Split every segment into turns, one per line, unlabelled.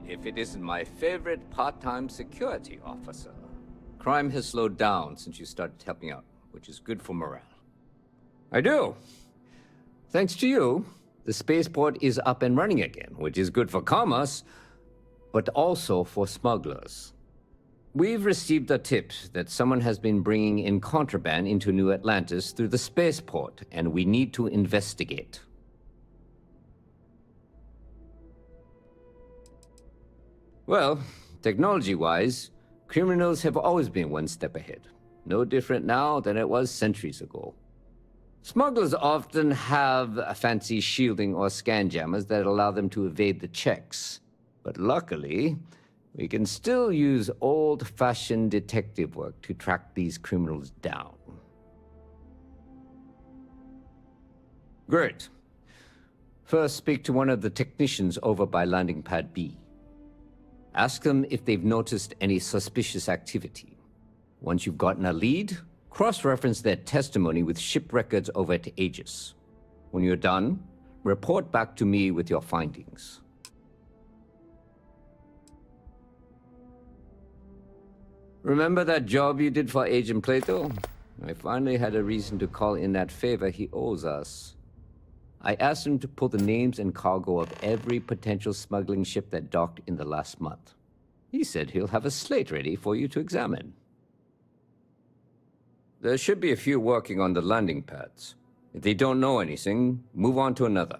If it isn't my favorite part-time security officer. Crime has slowed down since you started helping out, which is good for morale. I do. Thanks to you, the spaceport is up and running again, which is good for commerce, but also for smugglers. We've received a tip that someone has been bringing in contraband into New Atlantis through the spaceport, and we need to investigate. Well, technology-wise, criminals have always been one step ahead. No different now than it was centuries ago. Smugglers often have fancy shielding or scan jammers that allow them to evade the checks. But luckily, we can still use old-fashioned detective work to track these criminals down. Great. First, speak to one of the technicians over by Landing Pad B. Ask them if they've noticed any suspicious activity. Once you've gotten a lead, cross-reference their testimony with ship records over at Aegis. When you're done, report back to me with your findings. Remember that job you did for Agent Plato? I finally had a reason to call in that favor he owes us. I asked him to pull the names and cargo of every potential smuggling ship that docked in the last month. He said he'll have a slate ready for you to examine. There should be a few working on the landing pads. If they don't know anything, move on to another.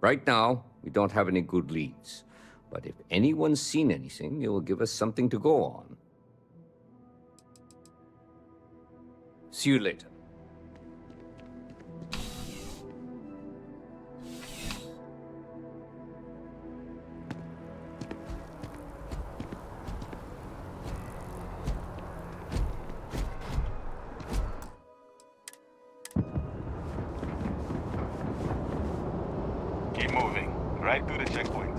Right now, we don't have any good leads. But if anyone's seen anything, it will give us something to go on. See you later.
Keep moving, right through the checkpoint.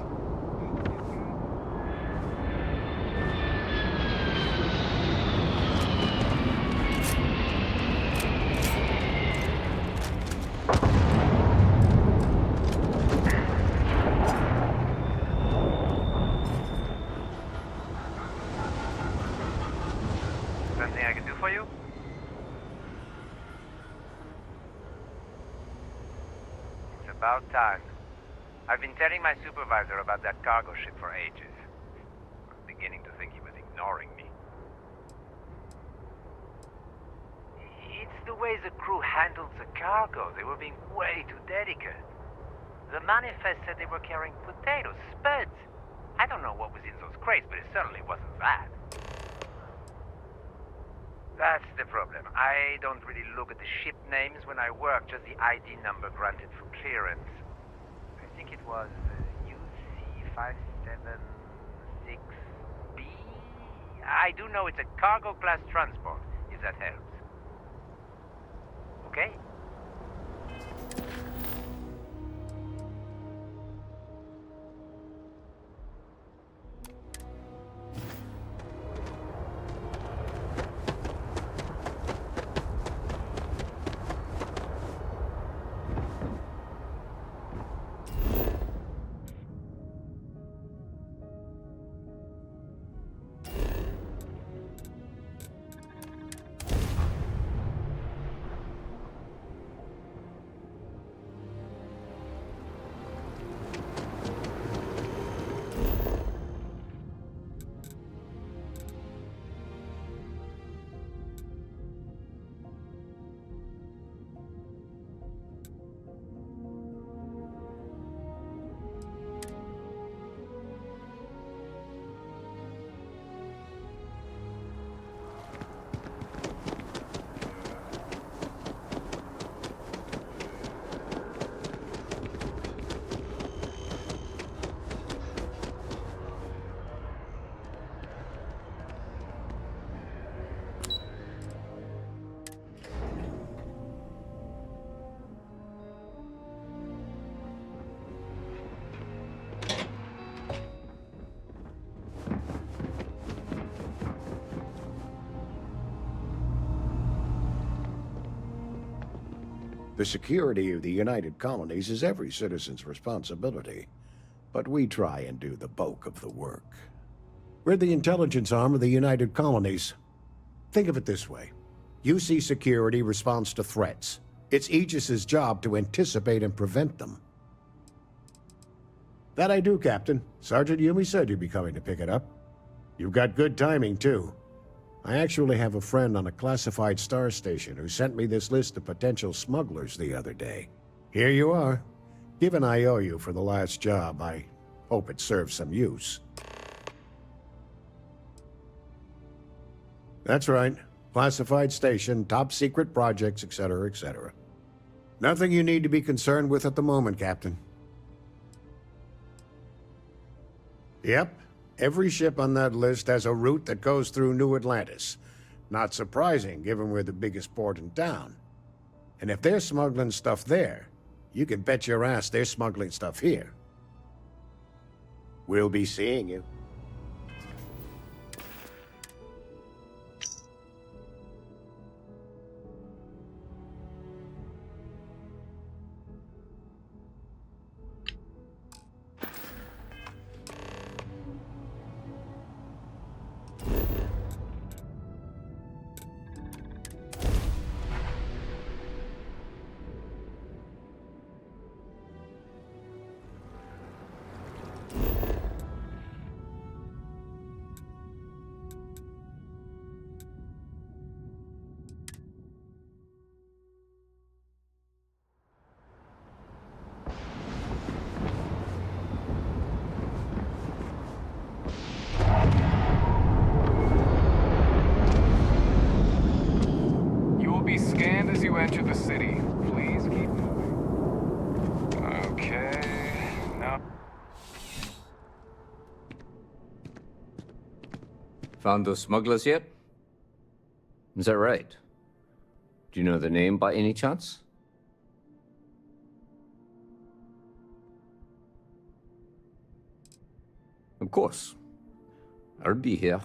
Something I can do for you? It's about time. I've been telling my supervisor about that cargo ship for ages. I'm beginning to think he was ignoring me. It's the way the crew handled the cargo. They were being way too delicate. The manifest said they were carrying potatoes, spuds. I don't know what was in those crates, but it certainly wasn't that. That's the problem. I don't really look at the ship names when I work, just the ID number granted for clearance. I think it was UC576B. I do know it's a cargo class transport, if that helps. Okay?
The security of the United Colonies is every citizen's responsibility. but we try and do the bulk of the work. We're the intelligence arm of the United Colonies. Think of it this way. UC Security responds to threats. It's Aegis's job to anticipate and prevent them. That I do, Captain. Sergeant Yumi said you'd be coming to pick it up. You've got good timing, too. I actually have a friend on a classified star station who sent me this list of potential smugglers the other day. Here you are. Given I owe you for the last job, I hope it serves some use. That's right. Classified station, top secret projects, etc., etc. Nothing you need to be concerned with at the moment, Captain. Yep. Every ship on that list has a route that goes through New Atlantis. Not surprising, given we're the biggest port in town. And if they're smuggling stuff there, you can bet your ass they're smuggling stuff here. We'll be seeing you.
Scanned as you enter the city. Please keep moving. Okay. Now.
Found those smugglers yet? Is that right? Do you know the name by any chance? Of course. I'll be here.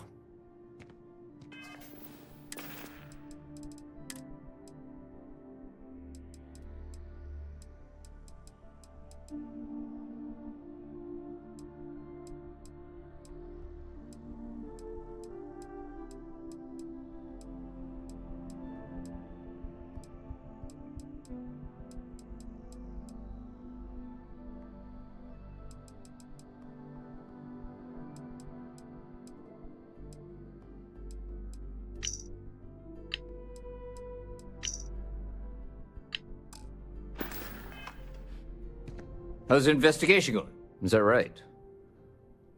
How's the investigation going? Is that right?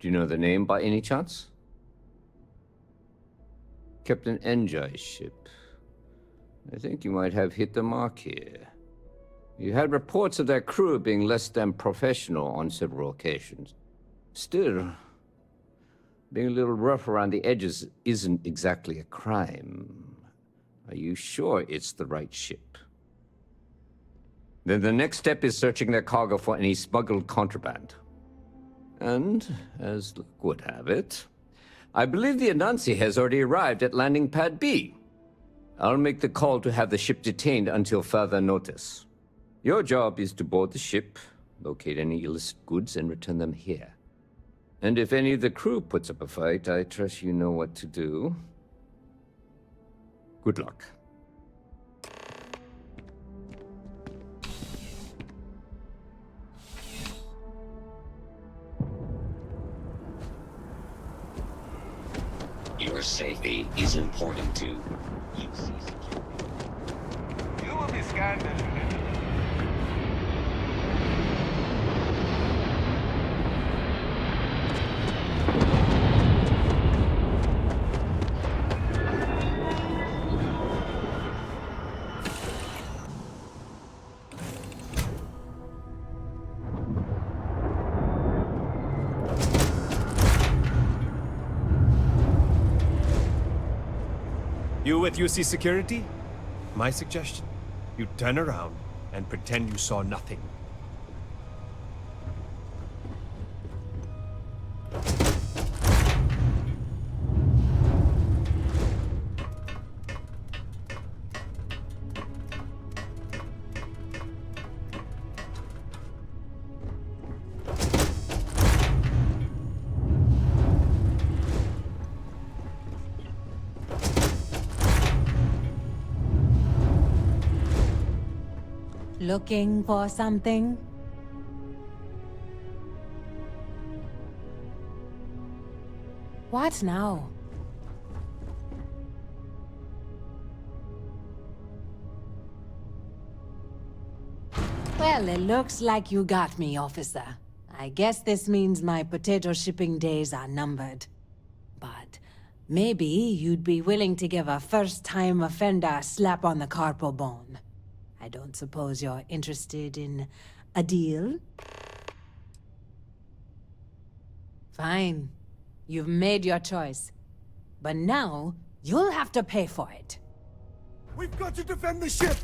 Do you know the name by any chance? Captain Enjai's ship. I think you might have hit the mark here. You had reports of their crew being less than professional on several occasions. Still, being a little rough around the edges isn't exactly a crime. Are you sure it's the right ship? Then the next step is searching their cargo for any smuggled contraband. And, as luck would have it, I believe the Anansi has already arrived at landing pad B. I'll make the call to have the ship detained until further notice. Your job is to board the ship, locate any illicit goods, and return them here. And if any of the crew puts up a fight, I trust you know what to do. Good luck.
Your safety is important too.
You will be scanned as you enter.
You with UC Security? My suggestion, you turn around and pretend you saw nothing.
Looking for something? What now? Well, it looks like you got me, officer. I guess this means my potato shipping days are numbered. But maybe you'd be willing to give a first-time offender a slap on the carpal bone. I don't suppose you're interested in a deal? Fine. You've made your choice. But now, you'll have to pay for it.
We've got to defend the ship!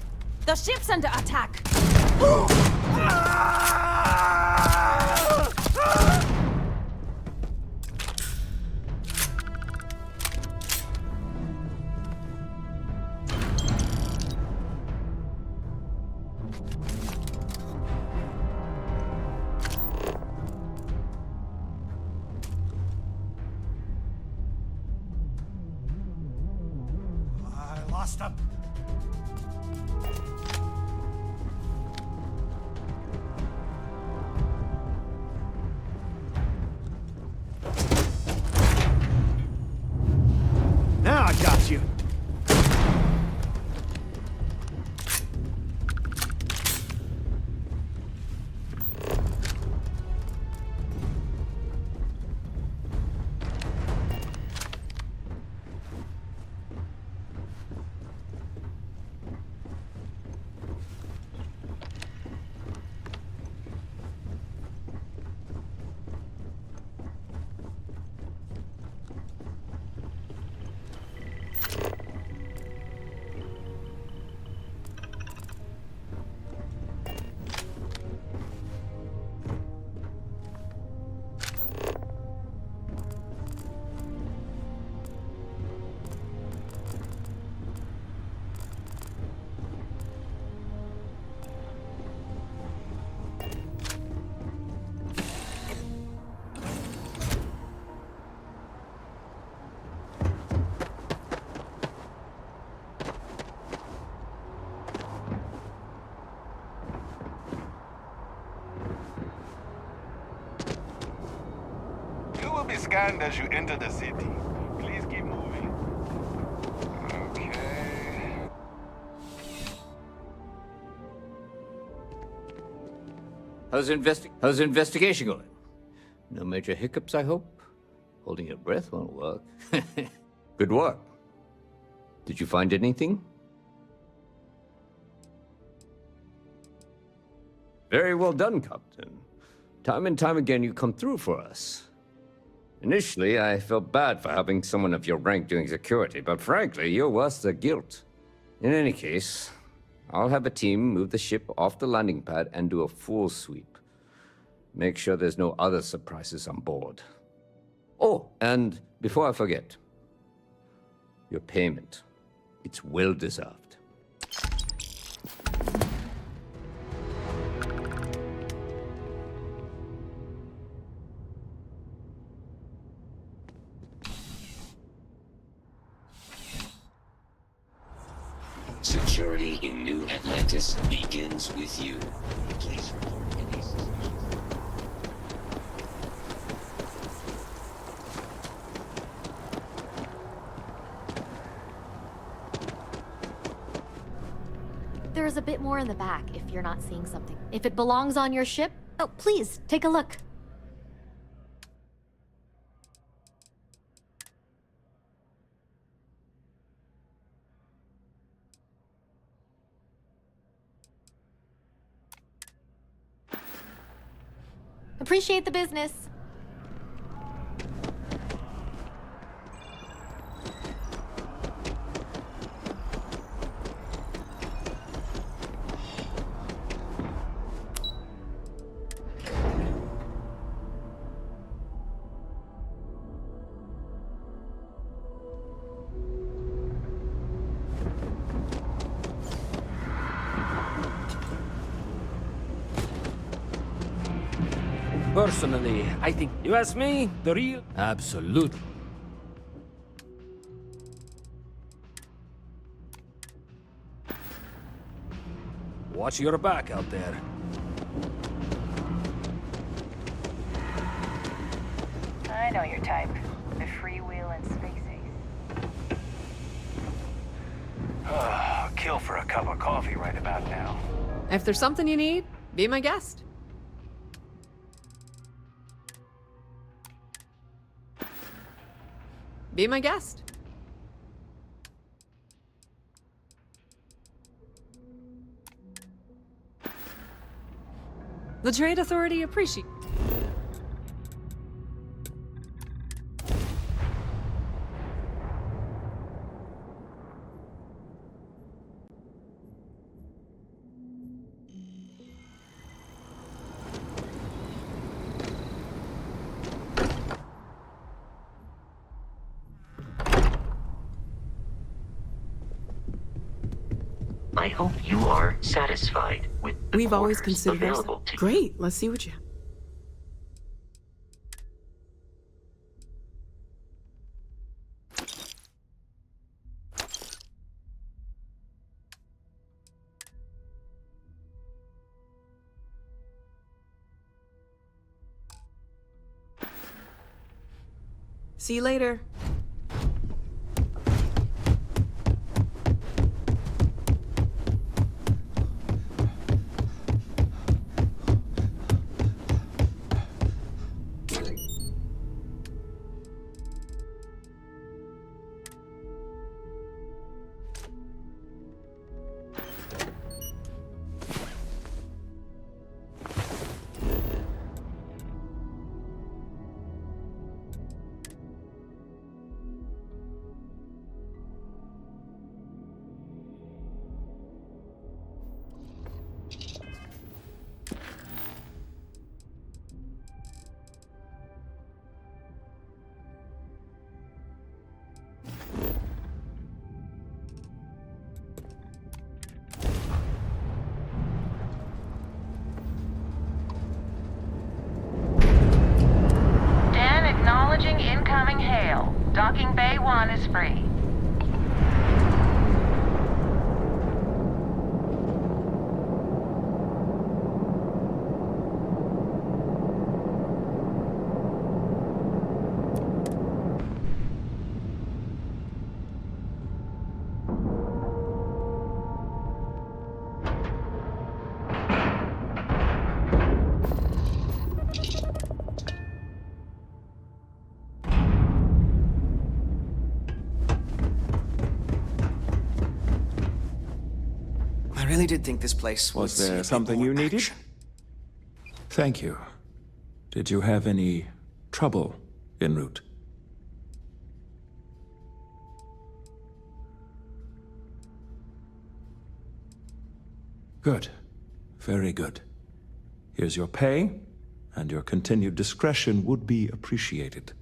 The ship's under attack!
I lost him. Now I got you.
You will be scanned as you enter the city. Please keep moving. Okay.
How's the investigation going? No major hiccups, I hope? Holding your breath won't work. Good work. Did you find anything? Very well done, Captain. Time and time again, you come through for us. Initially, I felt bad for having someone of your rank doing security, but frankly, you're worth the guilt. In any case, I'll have a team move the ship off the landing pad and do a full sweep. Make sure there's no other surprises on board. Oh, and before I forget, your payment. It's well deserved.
Security in New Atlantis begins with you. Please report any suspicious.
There's a bit more in the back if you're not seeing something. If it belongs on your ship, oh, please, take a look. Appreciate the business.
Personally, I think, you ask me, the real... Absolutely. Watch your back out there.
I know your type. The freewheeling space ace.
Kill for a cup of coffee right about now.
If there's something you need, be my guest. Be my guest. The Trade Authority appreciates.
I hope you are satisfied with the
We've always
quarters
considered
available
ourselves.
to you.
Great, let's see what you have. See you later.
Dan acknowledging incoming hail. Docking Bay 1 is free.
I really did think this place
Was there something you needed? Thank you. Did you have any trouble en route? Good. Very good. Here's your pay, and your continued discretion would be appreciated.